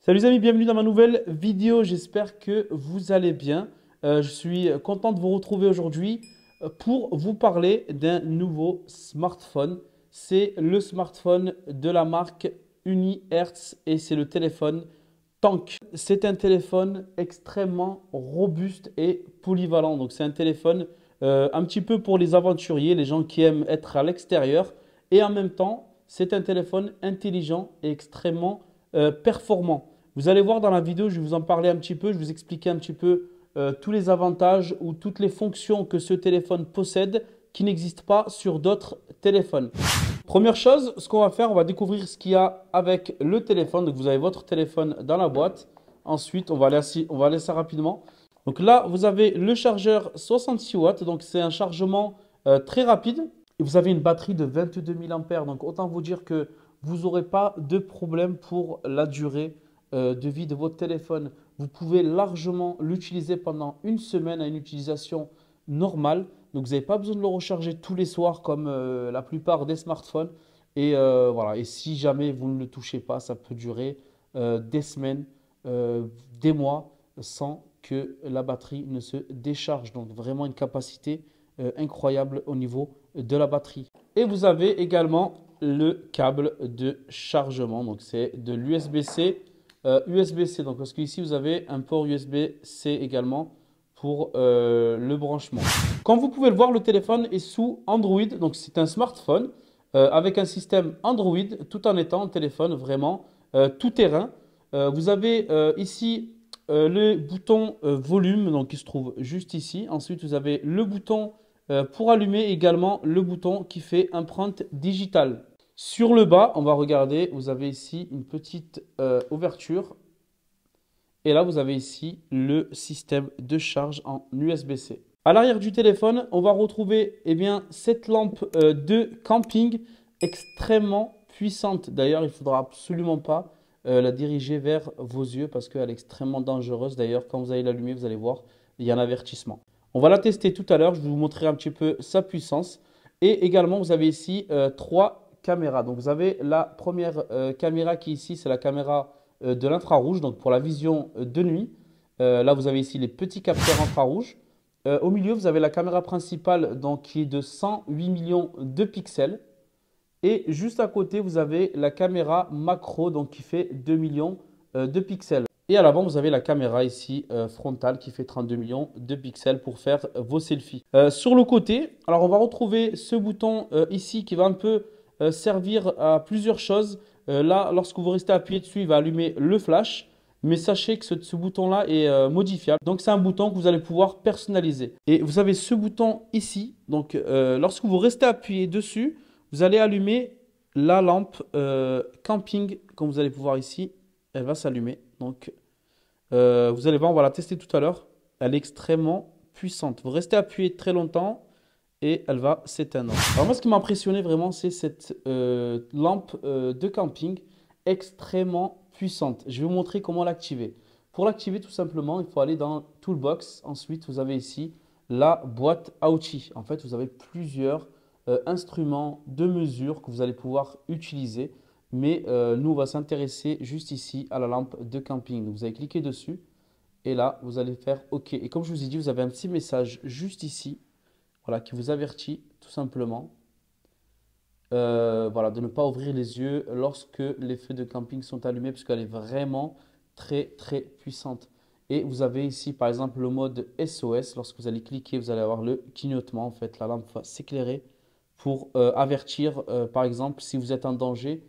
Salut les amis, bienvenue dans ma nouvelle vidéo. J'espère que vous allez bien. Je suis content de vous retrouver aujourd'hui pour vous parler d'un nouveau smartphone. C'est le smartphone de la marque UniHertz et c'est le téléphone Tank. C'est un téléphone extrêmement robuste et polyvalent. Donc c'est un téléphone un petit peu pour les aventuriers, les gens qui aiment être à l'extérieur. Et en même temps, c'est un téléphone intelligent et extrêmement performant. Vous allez voir dans la vidéo, je vais vous en parler un petit peu, je vais vous expliquer un petit peu tous les avantages ou toutes les fonctions que ce téléphone possède qui n'existent pas sur d'autres téléphones. Première chose, ce qu'on va faire, on va découvrir ce qu'il y a avec le téléphone. Donc vous avez votre téléphone dans la boîte. Ensuite, on va aller ça rapidement. Donc là, vous avez le chargeur 66 watts. Donc c'est un chargement très rapide. Et vous avez une batterie de 22 000 ampères. Donc autant vous dire que vous n'aurez pas de problème pour la durée de vie de votre téléphone. Vous pouvez largement l'utiliser pendant une semaine à une utilisation normale. Donc, vous n'avez pas besoin de le recharger tous les soirs comme la plupart des smartphones. Et voilà. Et si jamais vous ne le touchez pas, ça peut durer des semaines, des mois sans que la batterie ne se décharge. Donc, vraiment une capacité incroyable au niveau de la batterie. Et vous avez également le câble de chargement. Donc, c'est de l'USB-C. USB-C, donc parce qu'ici vous avez un port USB-C également pour le branchement. Comme vous pouvez le voir, le téléphone est sous Android, donc c'est un smartphone avec un système Android tout en étant un téléphone vraiment tout terrain. Vous avez ici le bouton volume, donc qui se trouve juste ici. Ensuite, vous avez le bouton pour allumer, également le bouton qui fait empreinte digitale. Sur le bas, on va regarder, vous avez ici une petite ouverture. Et là, vous avez ici le système de charge en USB-C. À l'arrière du téléphone, on va retrouver cette lampe de camping extrêmement puissante. D'ailleurs, il ne faudra absolument pas la diriger vers vos yeux parce qu'elle est extrêmement dangereuse. D'ailleurs, quand vous allez l'allumer, vous allez voir, il y a un avertissement. On va la tester tout à l'heure. Je vais vous montrer un petit peu sa puissance. Et également, vous avez ici trois caméras. Donc, vous avez la première caméra qui est ici, c'est la caméra de l'infrarouge, donc pour la vision de nuit. Là, vous avez ici les petits capteurs infrarouges. Au milieu, vous avez la caméra principale donc, qui est de 108 millions de pixels. Et juste à côté, vous avez la caméra macro donc, qui fait 2 millions de pixels. Et à l'avant, vous avez la caméra ici frontale qui fait 32 millions de pixels pour faire vos selfies. Sur le côté, alors on va retrouver ce bouton ici qui va un peu servir à plusieurs choses. Là, lorsque vous restez appuyé dessus, il va allumer le flash. Mais sachez que ce bouton-là est modifiable. Donc, c'est un bouton que vous allez pouvoir personnaliser. Et vous avez ce bouton ici. Donc, lorsque vous restez appuyé dessus, vous allez allumer la lampe camping. Comme vous allez pouvoir ici, elle va s'allumer. Donc, vous allez voir, on va la tester tout à l'heure. Elle est extrêmement puissante. Vous restez appuyé très longtemps et elle va s'éteindre. Alors moi, ce qui m'a impressionné vraiment, c'est cette lampe de camping extrêmement puissante. Je vais vous montrer comment l'activer. Pour l'activer, tout simplement, il faut aller dans Toolbox. Ensuite, vous avez ici la boîte à outils. En fait, vous avez plusieurs instruments de mesure que vous allez pouvoir utiliser. Mais nous, on va s'intéresser juste ici à la lampe de camping. Donc, vous allez cliquer dessus et là, vous allez faire OK. Et comme je vous ai dit, vous avez un petit message juste ici. Voilà, qui vous avertit tout simplement voilà, de ne pas ouvrir les yeux lorsque les feux de camping sont allumés parce qu'elle est vraiment très très puissante. Et vous avez ici par exemple le mode SOS. Lorsque vous allez cliquer, vous allez avoir le clignotement. En fait, la lampe va s'éclairer pour avertir par exemple si vous êtes en danger.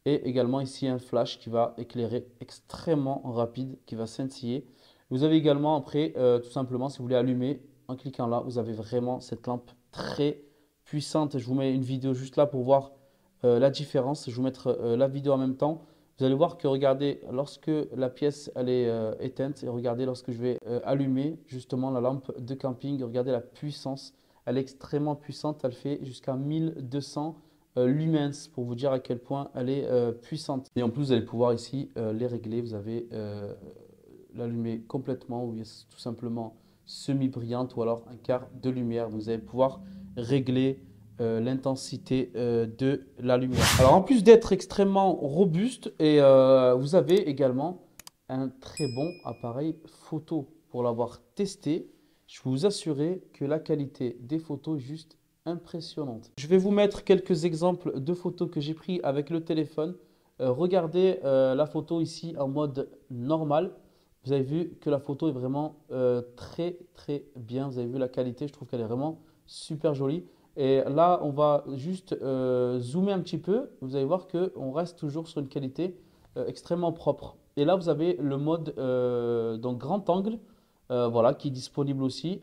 Et également ici un flash qui va éclairer extrêmement rapide, qui va scintiller. Vous avez également après tout simplement si vous voulez allumer. En cliquant là, vous avez vraiment cette lampe très puissante. Je vous mets une vidéo juste là pour voir la différence. Je vais vous mettre la vidéo en même temps. Vous allez voir que regardez, lorsque la pièce elle est éteinte et regardez lorsque je vais allumer justement la lampe de camping, regardez la puissance. Elle est extrêmement puissante. Elle fait jusqu'à 1200 lumens pour vous dire à quel point elle est puissante. Et en plus, vous allez pouvoir ici les régler. Vous avez l'allumer complètement ou tout simplement semi-brillante ou alors un quart de lumière. Vous allez pouvoir régler l'intensité de la lumière. Alors en plus d'être extrêmement robuste, et vous avez également un très bon appareil photo. Pour l'avoir testé, je peux vous assurer que la qualité des photos est juste impressionnante. Je vais vous mettre quelques exemples de photos que j'ai pris avec le téléphone. Regardez la photo ici en mode normal. Vous avez vu que la photo est vraiment très très bien. Vous avez vu la qualité, je trouve qu'elle est vraiment super jolie. Et là, on va juste zoomer un petit peu. Vous allez voir qu'on reste toujours sur une qualité extrêmement propre. Et là, vous avez le mode donc grand angle, voilà, qui est disponible aussi.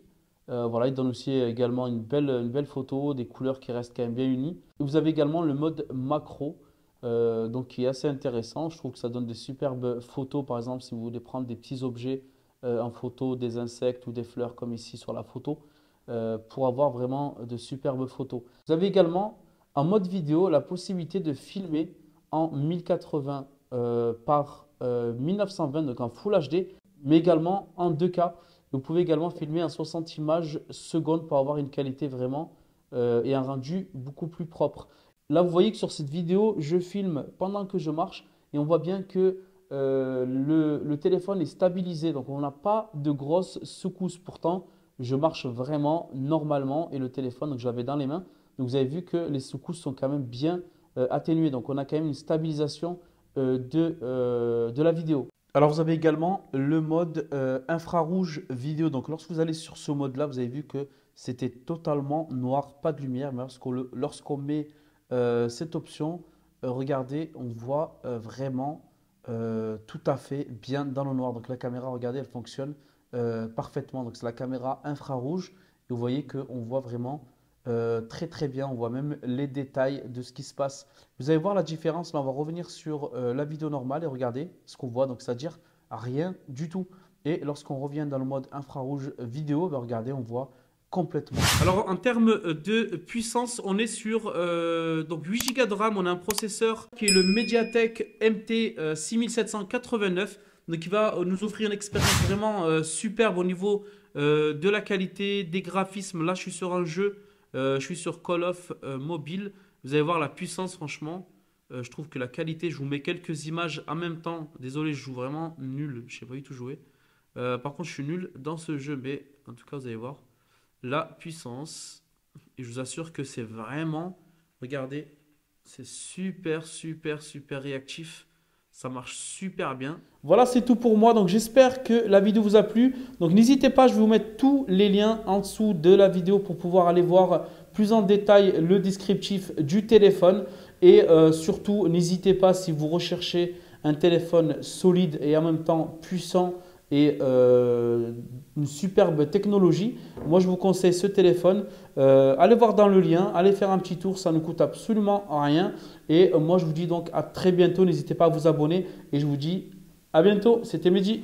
Voilà, il donne aussi également une belle photo, des couleurs qui restent quand même bien unies. Et vous avez également le mode macro, donc qui est assez intéressant. Je trouve que ça donne des superbes photos, par exemple, si vous voulez prendre des petits objets en photo, des insectes ou des fleurs comme ici sur la photo, pour avoir vraiment de superbes photos. Vous avez également en mode vidéo la possibilité de filmer en 1080 par 1920, donc en Full HD, mais également en 2K. Vous pouvez également filmer en 60 images secondes pour avoir une qualité vraiment et un rendu beaucoup plus propre. Là, vous voyez que sur cette vidéo, je filme pendant que je marche et on voit bien que le téléphone est stabilisé. Donc, on n'a pas de grosses secousses. Pourtant, je marche vraiment normalement et le téléphone, donc je l'avais dans les mains. Donc, vous avez vu que les secousses sont quand même bien atténuées. Donc, on a quand même une stabilisation de la vidéo. Alors, vous avez également le mode infrarouge vidéo. Donc, lorsque vous allez sur ce mode-là, vous avez vu que c'était totalement noir, pas de lumière. Mais lorsqu'on met cette option, regardez, on voit vraiment tout à fait bien dans le noir. Donc, la caméra, regardez, elle fonctionne parfaitement. Donc, c'est la caméra infrarouge. Et vous voyez qu'on voit vraiment très très bien. On voit même les détails de ce qui se passe. Vous allez voir la différence. Là, on va revenir sur la vidéo normale et regardez ce qu'on voit. Donc, c'est-à-dire rien du tout. Et lorsqu'on revient dans le mode infrarouge vidéo, ben, regardez, on voit complètement. Alors, en termes de puissance, on est sur donc 8 Go de RAM. On a un processeur qui est le MediaTek MT 6789. Donc, il va nous offrir une expérience vraiment superbe au niveau de la qualité, des graphismes. Là, je suis sur un jeu. Je suis sur Call of Mobile. Vous allez voir la puissance, franchement. Je trouve que la qualité, je vous mets quelques images en même temps. Désolé, je joue vraiment nul. Je ne sais pas du tout jouer. Par contre, je suis nul dans ce jeu. Mais en tout cas, vous allez voir la puissance. Et je vous assure que c'est vraiment... Regardez, c'est super, super, super réactif. Ça marche super bien. Voilà, c'est tout pour moi. Donc, j'espère que la vidéo vous a plu. Donc, n'hésitez pas, je vais vous mettre tous les liens en dessous de la vidéo pour pouvoir aller voir plus en détail le descriptif du téléphone. Et surtout, n'hésitez pas si vous recherchez un téléphone solide et en même temps puissant et une superbe technologie. Moi, je vous conseille ce téléphone. Allez voir dans le lien, allez faire un petit tour, ça ne coûte absolument rien. Et moi, je vous dis donc à très bientôt. N'hésitez pas à vous abonner et je vous dis à bientôt. C'était Mehdi.